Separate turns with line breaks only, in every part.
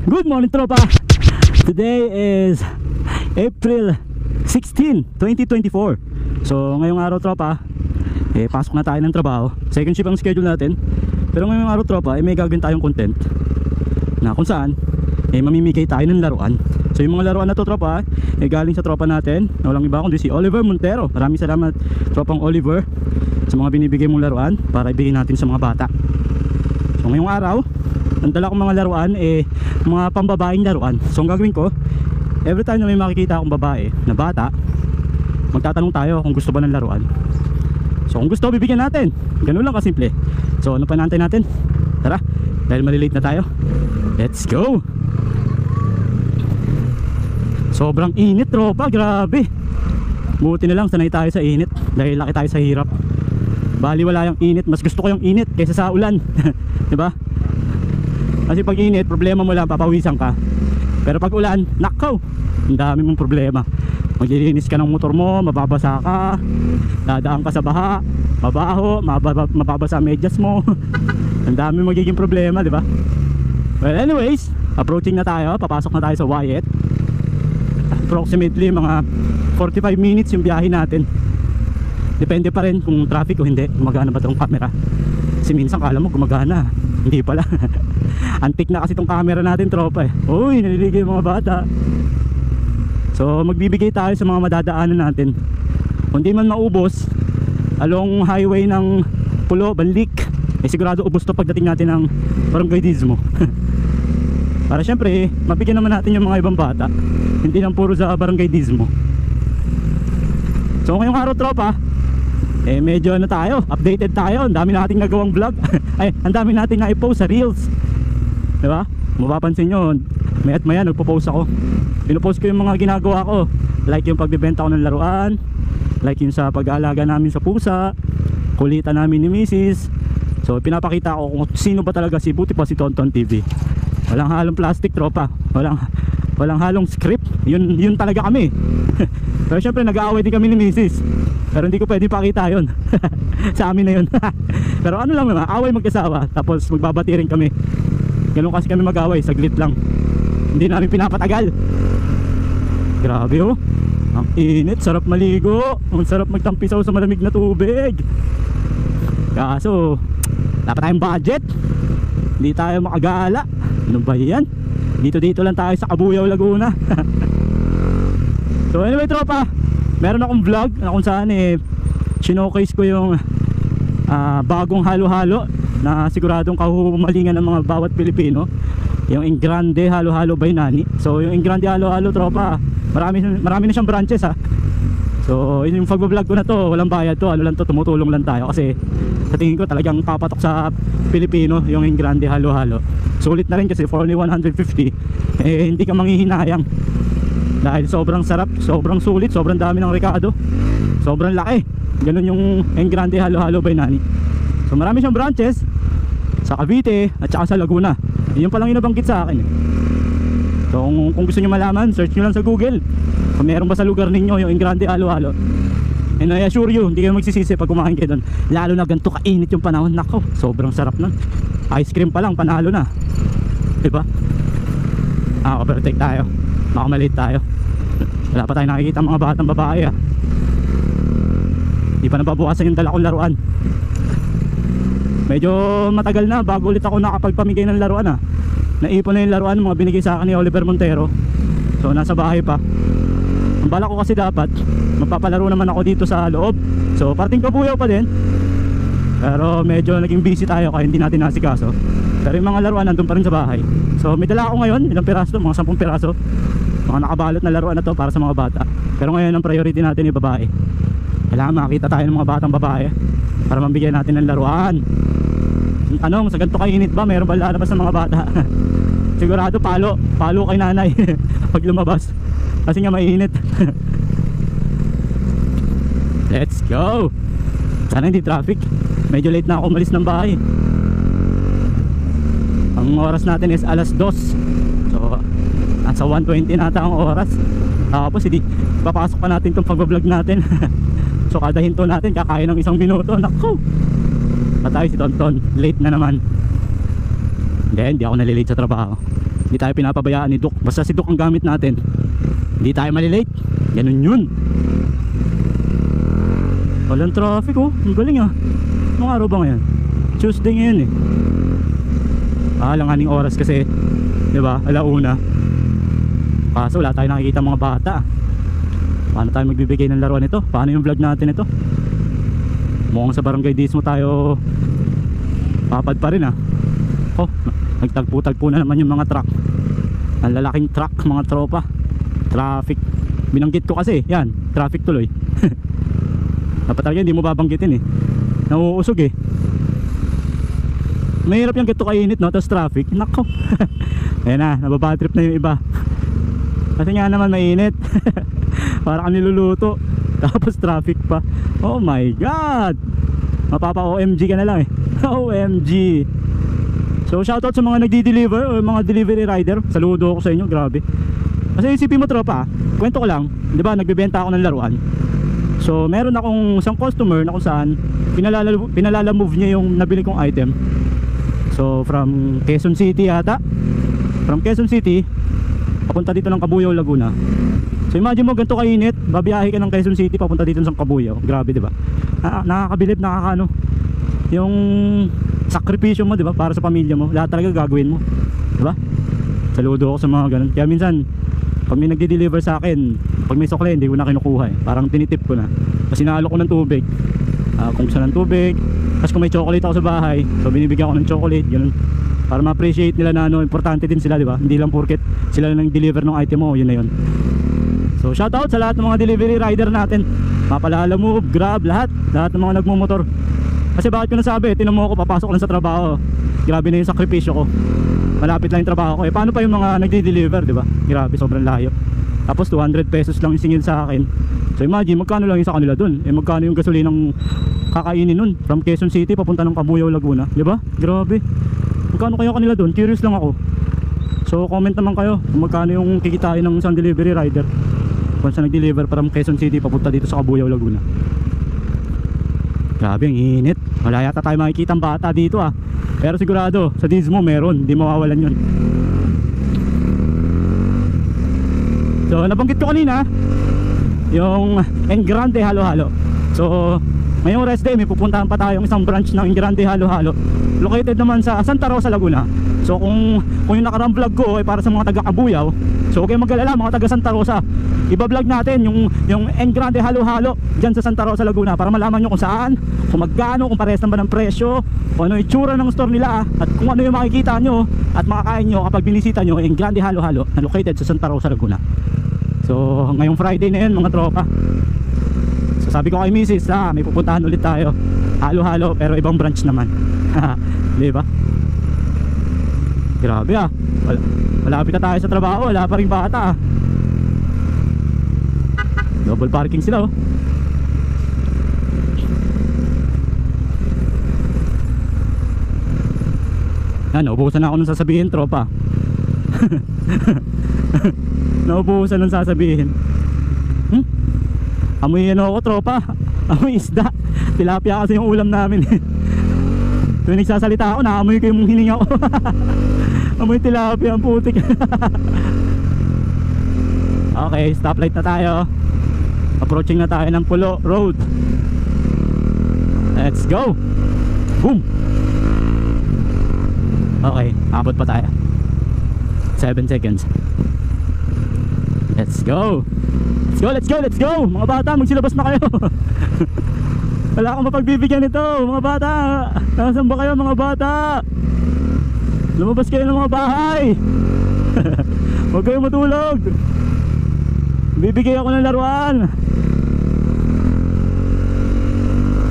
Good morning, tropa! Today is April 16, 2024. So ngayong araw, tropa, pasok na tayo ng trabaho. Second shift ang schedule natin. Pero ngayong araw, tropa, may gagawin tayong content na kung saan mamimigay tayo ng laruan. So yung mga laruan na to, tropa, galing sa tropa natin na walang iba kundi si Oliver Montero. Maraming salamat, tropang Oliver, sa mga binibigay mong laruan para ibigay natin sa mga bata. So ngayong araw, ang dala kong mga laruan mga pambabaeng laruan. So ang gagawin ko, every time na may makikita akong babae na bata, magtatanong tayo kung gusto ba ng laruan. So kung gusto, bibigyan natin. Ganun lang kasimple. So ano pa naantay natin? Tara, dahil malilate na tayo, let's go! Sobrang init, tropa, grabe. Buti na lang sanay tayo sa init dahil laki tayo sa hirap. Bali wala yung init, mas gusto ko yung init kaysa sa ulan. Diba? Kasi pag init, problema mo lang, papawisan ka. Pero pag ulan, nakaw, ang dami mong problema. Maglilinis ka ng motor mo, mababasa ka, dadaan ka sa baha, mabaho, mababasa medyas mo. Ang dami magiging problema, di ba? Well, anyways, approaching na tayo, papasok na tayo sa Wyatt. Approximately mga 45 minutes yung biyahe natin. Depende pa rin kung traffic o hindi, gumagana ba itong camera. Kasi minsan kala mo gumagana, hindi pala. Antik na kasi itong camera natin, tropa Uy, naliligay yung mga bata. So magbibigay tayo sa mga madadaanan natin. Kung di man maubos along highway ng Pulo, Banlik, sigurado ubos to pagdating natin ng Barangay Dismo. Para syempre mabigyan naman natin yung mga ibang bata, hindi lang puro sa Barangay Dismo. So ngayong araw, tropa, medyo ano tayo, updated tayo. Ang dami nating nagawang vlog. Ay, ang dami nating na-i-post sa Reels, diba? Mapapansin nyo, may at maya nagpo-post ako. Pinopost ko yung mga ginagawa ko, like yung pagbibenta ko ng laruan, like yung sa pag-aalaga namin sa pusa, kulitan namin ni Mrs. So pinapakita ko kung sino ba talaga si Buti pa si Tonton TV. Walang halong plastic, tropa. Walang halong script. Yun talaga kami. Pero syempre nag-aaway din kami ni Mrs. Pero hindi ko pwede pakita yun. Sa amin na yun. Pero ano lang naman, away magkasawa, tapos magbabati rin kami. Ganun kasi kami mag-away, saglit lang. Hindi namin pinapatagal. Grabe oh, ang init, sarap maligo. Ang sarap magtampisaw sa malamig na tubig. Kaso dapat tayong budget, hindi tayo makagala. Ano ba yan? Dito lang tayo sa Cabuyao, Laguna. So anyway, tropa, meron akong vlog na kung saan sinokase ko yung bagong halo-halo na siguradong kahumalingan ng mga bawat Pilipino, yung Engrande Halo-Halo by Nani. So yung Engrande Halo-Halo, tropa, marami na siyang branches ha. So yung pag-vlog ko na to, walang bayad to, ano lang to, tumutulong lang tayo kasi sa tingin ko talagang papatok sa Pilipino yung Engrande Halo-Halo. Sulit na rin kasi for only 150 hindi ka manghihinayang dahil sobrang sarap, sobrang sulit, sobrang dami ng rekado, sobrang laki. Ganun yung Engrande Halo-Halo by Nani. So marami siyang branches sa Cavite at saka sa Laguna. Yun palang yung nabanggit sa akin So kung gusto nyo malaman, search nyo lang sa Google kung meron ba sa lugar ninyo yung Engrande Halo-Halo. And I assure you, hindi kayo magsisisi pag kumain kayo doon. Lalo na ganito kainit yung panahon. Nako, sobrang sarap nun. Ice cream pa lang, panalo na, diba? Overtake tayo, makamaliit tayo. Wala pa tayo nakikita mga batang babae Di pa nababukasan yung dala kong laruan. Medyo matagal na bago ulit ako nakapagpamigay ng laruan Naipon na yung laruan, mga binigay sa akin ni Oliver Montero. So nasa bahay pa. Ang bala ko kasi dapat magpapalaro naman ako dito sa loob. So parting Cabuyao pa din, pero medyo naging busy tayo kaya hindi natin nasikaso. Pero yung mga laruan nandun pa rin sa bahay. So may dala ako ngayon, ilang piraso, mga 10 piraso. Mga nakabalot na laruan na to para sa mga bata. Pero ngayon ang priority natin yung babae. Kailangan makakita tayo ng mga batang babae para mabigyan natin ng laruan. Tanong, sa ganito kainit ba mayroon ba lalabas ng mga bata? Sigurado palo kay nanay pag lumabas kasi nga mainit. Let's go. Sana hindi traffic. Medyo late na ako umalis ng bahay. Ang oras natin is alas 2. So nasa 1:20 nata ang oras. Tapos hindi papasok pa natin itong pag-vlog natin. So kada hinto natin kakain ng 1 minuto. Naku, patay si Tonton, late na naman. Hindi ako nalilate sa trabaho. Hindi tayo pinapabayaan ni Duke. Basta si Duke ang gamit natin, hindi tayo malilate. Ganun yun. Walang traffic oh. Ang galing ah. Anong araw ba ngayon? Tuesday ngayon eh. Langaning oras kasi, diba? Alauna. Kaso wala tayo nakikita mga bata. Paano tayo magbibigay ng laruan ito? Paano yung vlog natin ito? Mukhang sa barangay Dismo tayo papad pa rin ah. Oh, nagtagpo-tagpo na naman yung mga truck. Ang lalaking truck, mga tropa. Traffic. Binanggit ko kasi, yan, traffic tuloy. Dapat talaga hindi mo babanggitin eh. Nauusog eh. Mahirap yung ganito kainit no, tapos traffic. Nako. Ayan na, nababatrip na yung iba. Kasi nga naman mainit. Para kang niluluto. Tapos traffic pa. Oh my god. Mapapa OMG ka na lang eh. OMG. So shoutout sa mga nagdi-deliver o mga delivery rider. Saludo ako sa inyo, grabe. Kasi isipin mo tropa, kwento ko lang, 'di ba, nagbebenta ako ng laruan. So meron akong isang customer na kung saan pinalala move niya yung nabili kong item. So from Quezon City yata. From Quezon City papunta dito ng Cabuyao, Laguna. So imagine mo ganito kainit, babiyahe ka ng Quezon City papunta dito ng Cabuyao. Grabe 'di ba? Nakakabilib, nakakaano. Yung sakripisyo mo 'di ba para sa pamilya mo, lahat talaga gagawin mo. 'Di ba? Saludo ako sa mga ganun. Kaya minsan pag may nagde-deliver sa akin, pag may sukle hindi ko na kinukuha eh. Parang tinitip ko na. Kasi sinalo ko ng tubig. Kung gusto ng tubig. Tapos kung may chocolate ako sa bahay, so binibigyan ko ng chocolate, ganun. Para ma-appreciate nila na ano, importante din sila, di ba? Hindi lang porket sila lang deliver ng item mo, yun na yun. So shoutout sa lahat ng mga delivery rider natin. Mapalala Move, Grab, lahat ng mga nagmumotor. Kasi bakit ko nasabi, tinan mo ako papasok lang sa trabaho. Grabe na yung sakripisyo ko. Malapit lang yung trabaho ko eh. Paano pa yung mga nagdi-deliver, di ba? Grabe, sobrang layo. Tapos 200 pesos lang yung singil sa akin. So imagine, magkano lang yung sa kanila dun? Eh magkano yung gasolinang kakainin nun? From Quezon City papunta ng Cabuyao, Laguna, di ba? Grabe. Magkano kayo kanila dun? Curious lang ako. So comment naman kayo kung magkano yung kikitain ng isang delivery rider kung saan nag-deliver from Quezon City papunta dito sa Cabuyao, Laguna. Grabe, ang init. Wala yata tayo makikita ang bata dito ah. Pero sigurado sa Dismo meron, hindi mawawalan yun. So nabanggit ko kanina yung Engrande Halo-Halo. So ngayong rest day may pupuntahan pa tayong isang branch ng Engrande Halo-Halo. Located naman sa Santa Rosa, Laguna. So kung yung nakarang vlog ko ay para sa mga taga Cabuyao, so huwag kayong mag-alala mga taga Santa Rosa. Iba-vlog natin yung Engrande Halo-Halo dyan sa Santa Rosa, Laguna, para malaman nyo kung saan, kung magkano, kung parehas naman ng presyo, kung ano yung itsura ng store nila, at kung ano yung makikita nyo at makakain nyo kapag binisita nyo yung Engrande Halo-Halo na located sa Santa Rosa, Laguna. So ngayong Friday na yun mga tropa. So sabi ko kay Mrs. may pupuntahan ulit tayo, halo-halo pero ibang branch naman. Diba? Grabe ah. Malapit na tayo sa trabaho, wala pa rin bata ah. Double parking sila oh. Naubusan na ako nung sasabihin tropa. Naubusan nung sasabihin. Amoy ano ako tropa. Amoy isda. Tilapia kasi yung ulam namin. Tuwing nagsasalita ako, naamoy ko yung hininga ko. Amoy tilapia ang putik. Okay, stoplight na tayo. Approaching na tayo ng Pulo Road. Let's go. Boom. Okay, abot pa tayo. 7 seconds. Let's go. Let's go, let's go, let's go. Mga bata, magsilabas na kayo. Wala akong mapagbibigyan nito. Mga bata, nasaan ba kayo mga bata? Lumabas kayo ng mga bahay. Huwag kayong matulog. Bibigay ako ng laruan.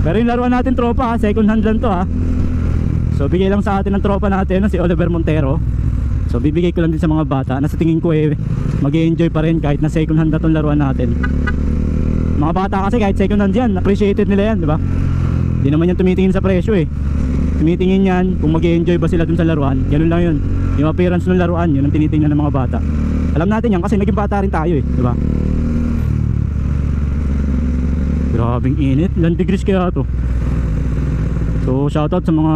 Pero yung laruan natin tropa, second hand lang to ha. So bigay lang sa atin ng tropa natin, si Oliver Montero. So bibigay ko lang din sa mga bata na sa tingin ko mag-i-enjoy pa rin kahit na second hand na tong laruan natin. Mga bata kasi kahit second hand yan, appreciated nila yan, di ba? Hindi naman yan tumitingin sa presyo tumitingin yan kung mag-i-enjoy ba sila dun sa laruan. Ganun lang yun. Yung appearance ng laruan, yun ang tinitingnan ng mga bata. Alam natin yan kasi naging bata rin tayo di ba? Grabing init, ilang degrees kaya to? So shoutout sa mga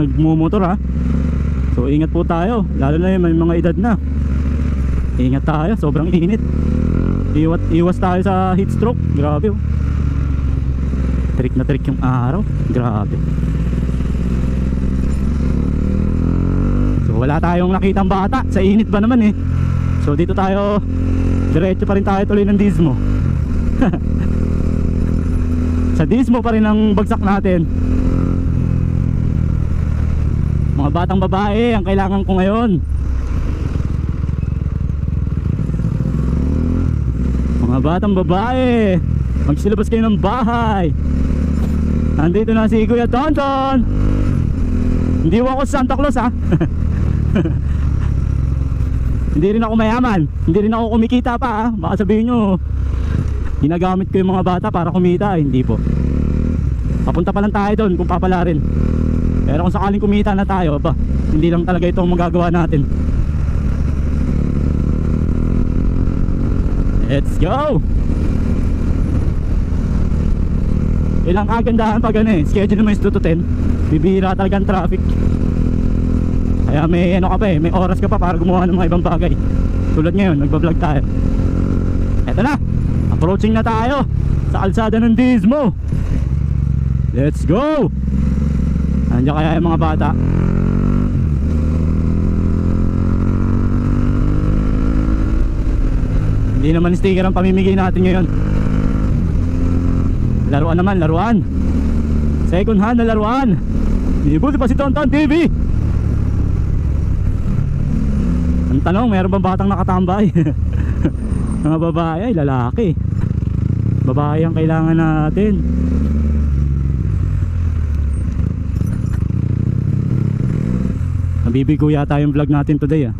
nagmumotor ha. So ingat po tayo, lalo na yung may mga edad na. Ingat tayo, sobrang init. Iwas tayo sa heat stroke. Grabe oh. Trick na trick yung araw. Grabe. So wala tayong nakitang bata. Sa init ba naman eh. So dito tayo, diretso pa rin tayo tuloy ng Dismo. Sa Dismo pa rin ang bagsak natin. Mga batang babae ang kailangan ko ngayon. Mga batang babae, magsilabas kayo ng bahay. Nandito na si Kuya Tonton. Hindi ako Santa Claus ha. Hindi rin ako mayaman. Hindi rin ako kumikita pa ha. Baka sabihin nyo ginagamit ko yung mga bata para kumita. Hindi po. Papunta pa lang tayo doon kung papala rin. Pero kung sakaling kumita na tayo ba, hindi lang talaga ito ang magagawa natin. Let's go! Ilang kagandahan pag ano eh, schedule mo is 2 to 10. Bibihira talaga ang traffic. Kaya may ano ka pa eh, may oras ka pa para gumawa ng mga ibang bagay. Tulad ngayon, nagbablog tayo. Eto na, approaching na tayo sa kalsada ng Dismo. Let's go! Nandiyan kaya yung mga bata. Hindi naman sticker ang pamimigay natin ngayon. Laruan naman, laruan. Second hand na laruan. Ibuti pa si Tonton TV. Ang tanong, mayroon bang batang nakatambay? Mga babae ay lalaki. Babae ang kailangan natin. Nabibigo yata yung vlog natin today ah.